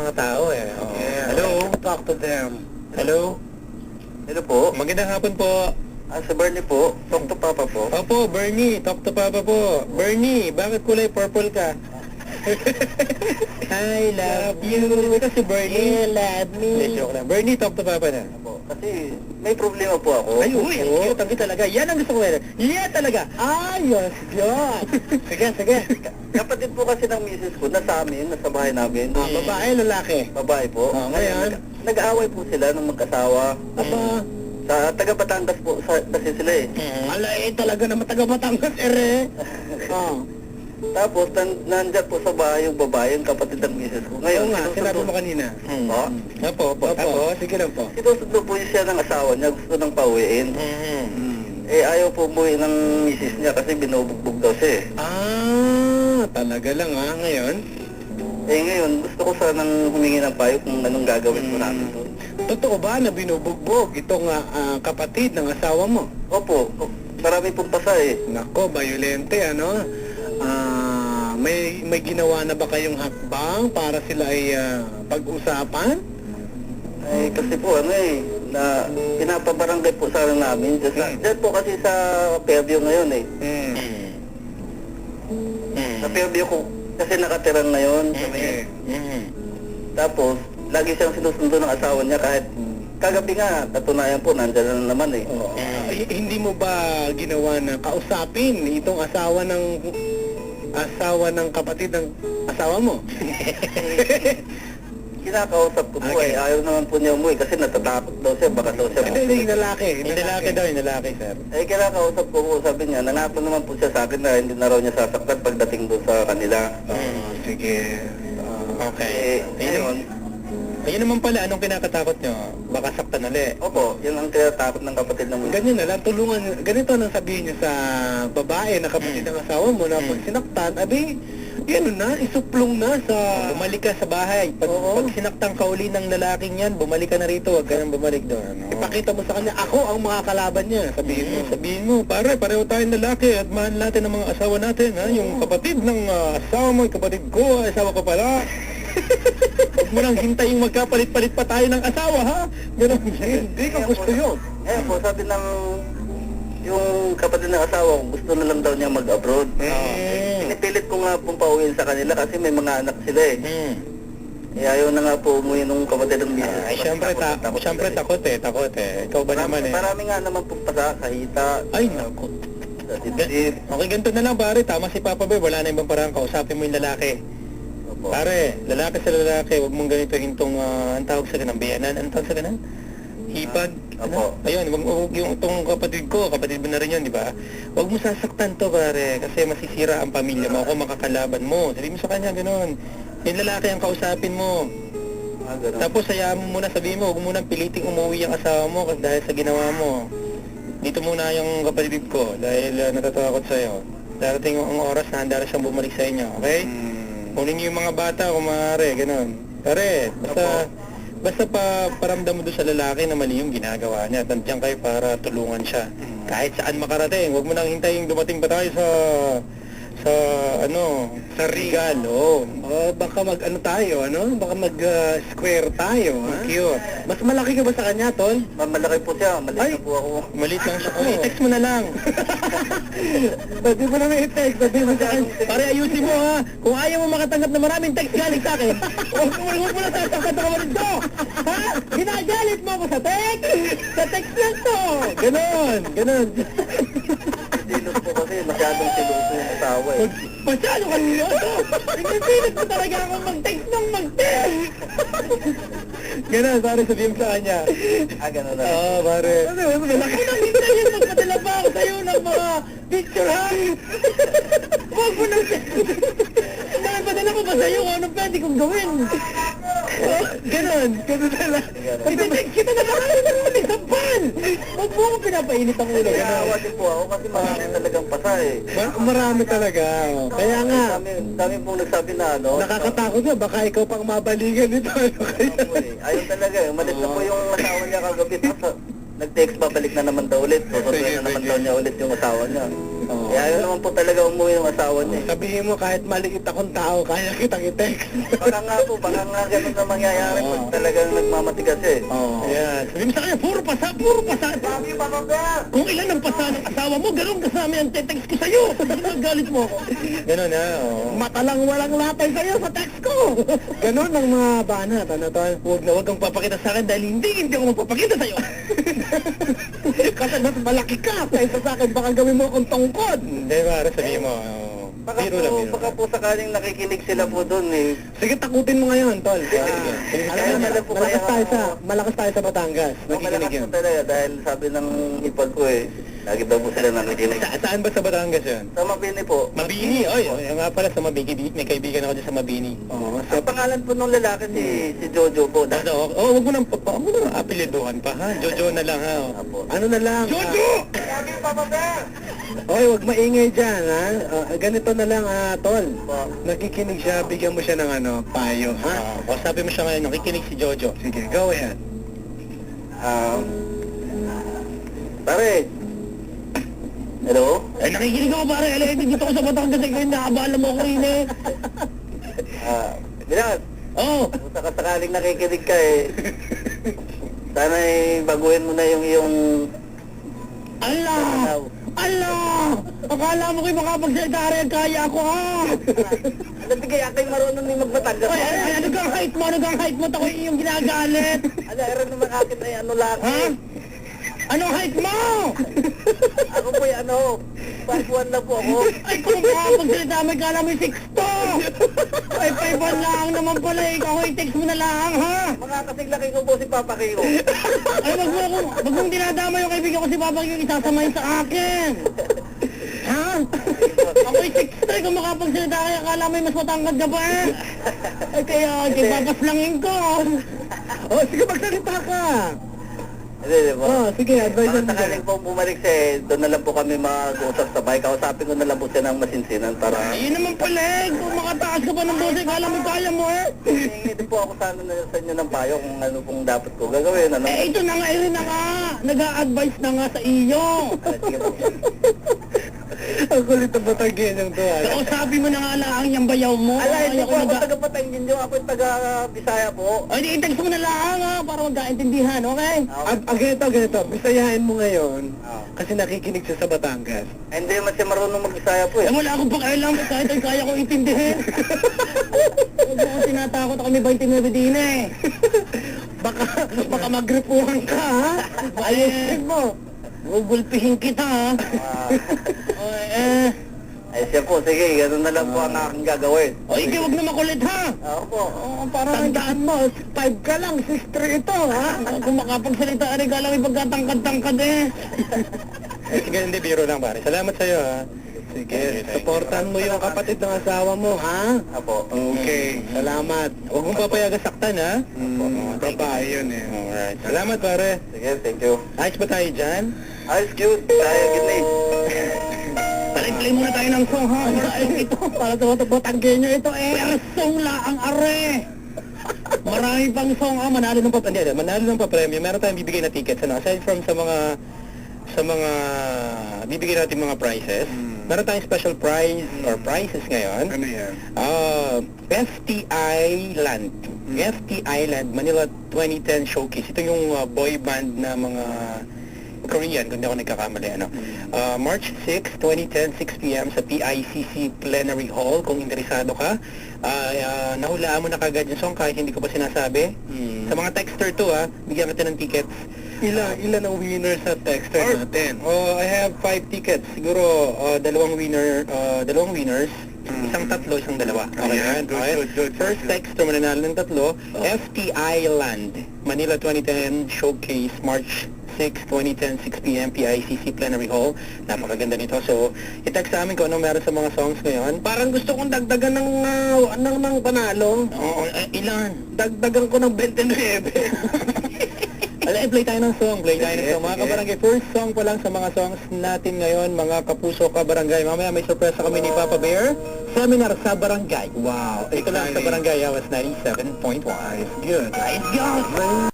mga tao eh. Oh. Yeah. Hello, talk to them. Hello? Hello po. Magandang hapon po. Sa Bernie po. Talk to Papa po. Opo, Bernie, talk to Papa po. Bernie, bakit kulay purple ka? I love you. Ito si Bernie. You love me. Hindi, joke lang. Bernie, talk to Papa na. Kasi may problema po ako. Ay, uy, ang cute, ang cute talaga. Yan ang gusto ko meron. Yan talaga. Ayos, God. Sige, sige. Kapatid po kasi ng misis ko, nasa amin, nasa bahay namin. Babae, lalaki. Babae po. Ngayon? Nag-aaway po sila ng mag-asawa. Aba, Sa taga Batangas po kasi sila eh. alay talaga na mataga Batangas, ere. Oh. Tapos nandyan po sa bahay yung babae, yung kapatid ng misis ko. Ngayon, Oo nga, sinabi mo kanina. Po? Opo, opo. Opo, sige lang po. Sinusundo po siya ng asawa niya, gusto nang pauwiin. Ayaw po umuwi ng misis niya kasi binubugbog daw siya eh. Talaga lang ngayon. Ngayon, gusto ko sanang humingi ng payo kung anong gagawin po namin doon. Totoo ba na binubugbog itong kapatid ng asawa mo? Opo, marami pong pasa eh. Nako, violente ano? May ginawa na ba kayong hakbang para sila ay pag-usapan? Kasi po na pinapabarangay po sana namin. Diyan po kasi sa Fairview ngayon eh. Sa Fairview ko kasi nakatira ngayon. Tapos, lagi siyang sinusundo ng asawa niya kahit kagabi nga, katunayan po, nandyan na naman eh. Hindi mo ba ginawa na kausapin itong asawa ng kapatid ng asawa mo? Kinakausap ko po Okay. ayaw naman po niya umuwi kasi natatakot daw siya, baka daw siya Hindi, lalaki daw, lalaki, sir. Kinakausap ko po, sabi niya, nanapan naman po siya sa akin na hindi na raw niya sasaktan pagdating doon sa kanila. Sige. Okay. Ayun naman pala, anong kinakatakot nyo? Baka saktan ulit. Opo, yun ang tinatakot ng kapatid ng misis. Ganyan na lang, tulungan, ganito nang sabihin niyo sa babae na kapatid ng asawa mo na pag sinaktan, abi, yan na, isuplong na sa... Bumalik ka sa bahay. Pag sinaktan ka uli ng lalaking yan, bumalik ka na rito, huwag ka nang bumalik doon. Ipakita mo sa kanya, ako ang mga kalaban niya. Sabihin mo, pare, pareho tayong lalaki at mahal natin ang mga asawa natin. Yung kapatid ng asawa mo, yung kapatid ko, asawa ko pala. Huwag mo nang hintayin magkapalit-palit pa tayo ng asawa, ha? Ganun, hindi ko gusto yun. Po, sabi ng yung kapatid ng asawa ko, gusto na lang daw niya mag-abroad. Pinipilit ko nga pong pauwiin sa kanila kasi may mga anak sila eh. Ayaw na nga po umuwi nung kapatid ng misis. Ay, syempre takot eh. Ikaw ba naman eh? Marami nga naman pong pasa, kahita. Ay, naku. Sa dibdib. Okay, ganito na lang pare. Tama si Papa Bear. Wala na ibang parang kausapin mo yung lalaki. Opo. Pare, lalaki sa lalaki. Huwag mong ganito hintong, ang tawag sa ganun, biyanan. Anong tawag sa ganun? Hipag. Opo. Ayun, huwag yung itong kapatid ko. Kapatid mo na rin yun, di ba? Huwag mo sasaktan to, pare. Kasi masisira ang pamilya mo. Ako makakalaban mo. Sabi mo sa kanya, ganun. Yung lalaki ang kausapin mo. Ganun. Tapos hayaan mo muna, sabihin mo, huwag mo nang piliting umuwi ang asawa mo kasi dahil sa ginawa mo. Dito muna yung kapatid ko dahil natatakot sa'yo. Darating ang oras na handa na siyang bumalik sa inyo, okay? Kunin niyo yung mga bata kung maaari, ganun. Pare, basta paramdam mo doon sa lalaki na mali yung ginagawa niya. Nandiyan kayo para tulungan siya. Kahit saan makarating, huwag mo nang hintayin dumating pa tayo sa Regal, baka baka mag-square tayo, ha? Cute. Mas malaki ka ba sa kanya, Tol? Malaki po siya, maliit na po ako. Maliit lang siya. I-text mo na lang. Pwede mo naman i-text, sabi mo sa akin. Pare, ayusin mo, ha? Kung ayaw mo makatanggap na maraming text galing sa akin, huwag mo na sasaktan na kapatid ko. Ha? Ginagalit mo ako sa text? Sa text lang to. Ganon. Silos po kasi, masyadong siloso yung asawa eh. Masyado ka niloso. Pinipilit mo talaga ako mag-text ng mag-text. Ganon, pare, sabihin mo sa kanya. Ganun na. Oo, pare. Malaki na hintayin, magpadala pa ako sa'yo ng mga picture, ha? Huwag mo nang... Padala ko ba sa'yo kung anong pwede kong gawin? Ganon na lang. Pag-text kita na lang ako ng malisapan. Huwag mo akong pinapainit ang ulo. Nakawa din po ako kasi marami talagang pasa eh. Marami talaga. Kaya nga. Dami pong nagsabi na Nakakatakot nga, baka ikaw pang mabaligan nito. Ayaw talaga eh. Umalis na po yung asawa niya kagabi. Nag-text babalik na naman daw ulit. Susunduin na naman daw niya ulit yung asawa niya. Oo. Kaya ayaw naman po talaga umuwi ng asawa niya. Sabihin mo, kahit maliit akong tao, kaya kitang i-text. Baka nga ganun na mangyayari pag talagang nagmamatigas eh. Oo. Yan. Sabi mo sa kanya, puro pasa. Sabi pa ba? Kung ilan ang pasa ng asawa mo, ganun kasama ang text ko sa'yo. Galit mo ako. Ganun ha, oo. Matalang walang latay sa'yo sa text ko. Ganun ang mga banat, ano to? Huwag kang papakita sa akin dahil hindi ako magpapakita sa'yo. Kasi mas malaki ka kaysa sa akin, baka gawin mo akong tungkod. Hindi ba, sabihin mo, Baka po sakaling nakikinig sila po doon eh. Sige, takutin mo ngayon, tol. Alam mo, malakas tayo sa Batangas. Malakas Nakikinig po yun. talaga dahil sabi ng ipag ko eh, lagi daw po sila nakikinig. Saan ba sa Batangas yun? Sa Mabini po. Mabini, oy, nga pala sa Mabini, may kaibigan ako dyan sa Mabini. Oo, Ang pangalan po ng lalaki si Jojo po. wag mo nang apeliduhan pa ha. Jojo na lang ha. Apo. Ano na lang? Jojo! Sabi pa ba? Oy, wag maingay dyan ha. Ganito na lang tol. Po. Nakikinig siya, bigyan mo siya ng payo ha. O sabi mo siya ngayon, nakikinig si Jojo. Sige, go ahead. Pare. Hello? Ay, nakikinig ako pare. Alay, dito ko sa Batangas kasi nakabala mo ako rin eh. Bilang, Oh. kung sakaling nakikinig ka eh, sana baguhin mo na yung iyong Allah! Allah! Akala mo kayo makapagsalita rin, kaya ako ha! Dati kaya kayo marunong ni magbatanggap. Ay, ano kang height mo? Ano kang height mo? Ako yung ginagalit! Ala, eran naman akin ay ano lang. Ha? Anong height mo? Ako po yung ano, 5'1" na po ako. Ay, kung makapagsalita, may kala mo yung 6'2". Ay, 5'1" lang naman pala. Ikaw, i-text mo na lang, ha? Mga kasing laki ko po si Papa Kiko. Ay, wag mong dinadama yung kaibigan ko si Papa yung isasamahin sa akin. Ha? Ako'y 6'3", kung makapagsalita kaya akala mo mas matangkad ka ba eh? Ay, kaya papaslangin ko. Oh, sige, magsalita ka. Hindi po. Oh, sige, advice Baka mo sakaling po bumalik siya, doon na lang po kami mag-usap sa bahay. Kausapin ko na lang po siya ng masinsinan para... Ayun naman pala eh, kung makataas ka pa ng boses, kala mo kaya mo eh. Hindi po ako sana na sa inyo ng payo kung ano pong dapat ko gagawin. Ano? Eh, ito na nga, rin na nga. Nag-a-advise na nga sa iyo. Sige po. Ang kulit ang Batanggen yung to. Oo, sabi mo na nga lang yung bayaw mo. Ala, hindi po ako taga-Patangin nyo. Ako yung taga-Bisaya po. Ay, di i-text mo na lang ha, para magkaintindihan, okay? Ganito. Bisayahin mo ngayon. Kasi nakikinig siya sa Batangas. Ay, hindi naman siya marunong mag-Bisaya po Eh, eh. wala akong pakialam, kahit ay kaya kong intindihin. Huwag mo kong tinatakot ako may 29 din eh. Baka magripuhan ka ha. Ayusin mo. Gugulpihin kita ha. Ay, siya po. Sige, gano'n na lang po ang aking gagawin. O, ikaw huwag na makulit ha. Ako po. Parang tandaan mo, 5 ka lang, 6'3" ito ha. Kung makapagsalita, regala may pagkatangkad-tangkad eh. Sige, hindi, biro lang pare. Salamat sa'yo ha. Sige, supportan mo yung kapatid ng asawa mo ha. Apo. Okay, salamat. Huwag mong papayagan saktan ha. Babae yun eh. Alright. Salamat pare. Sige, thank you. Ayos ba tayo dyan? Ayos, cute. Kaya gini. Play muna tayo ng song ha. Ito, para sa Batanggenyo ito eh. Pero song lang are. Marami pang song ha. Manalo ng pa-premium. Meron tayong bibigay na tickets. Ano? Aside from sa mga bibigay natin mga prizes. Meron tayong special prize or prizes ngayon. Ano yan? FTI Land. FTI Land Manila 2010 Showcase. Ito yung boy band na mga Korean, kung hindi ako nagkakamali. March 6, 2010, 6 p.m. sa PICC Plenary Hall. Kung interesado ka, nahulaan mo na kagad yung song kahit hindi ko pa sinasabi. Sa mga texter to, bigyan kita ng tickets. Ilan ang winner sa texter natin? I have 5 tickets. Siguro, dalawang winners. Isang tatlo, isang dalawa. Okay, Good. First texter mananalo ng tatlo. FTI Land, Manila 2010 Showcase, March 6, 2010, 6 p.m. PICC Plenary Hall. Napakaganda nito. So, i-text sa amin kung anong meron sa mga songs ngayon. Parang gusto kong dagdagan ng panalo. Oo, ilan? Dagdagan ko ng 29. Play tayo ng song. Mga kabarangay, first song pa lang sa mga songs natin ngayon, mga kapuso kabarangay. Mamaya may sorpresa kami ni Papa Bear. Seminar sa barangay. Wow. Ito lang sa barangay. Was 97.1. Good. Let's go.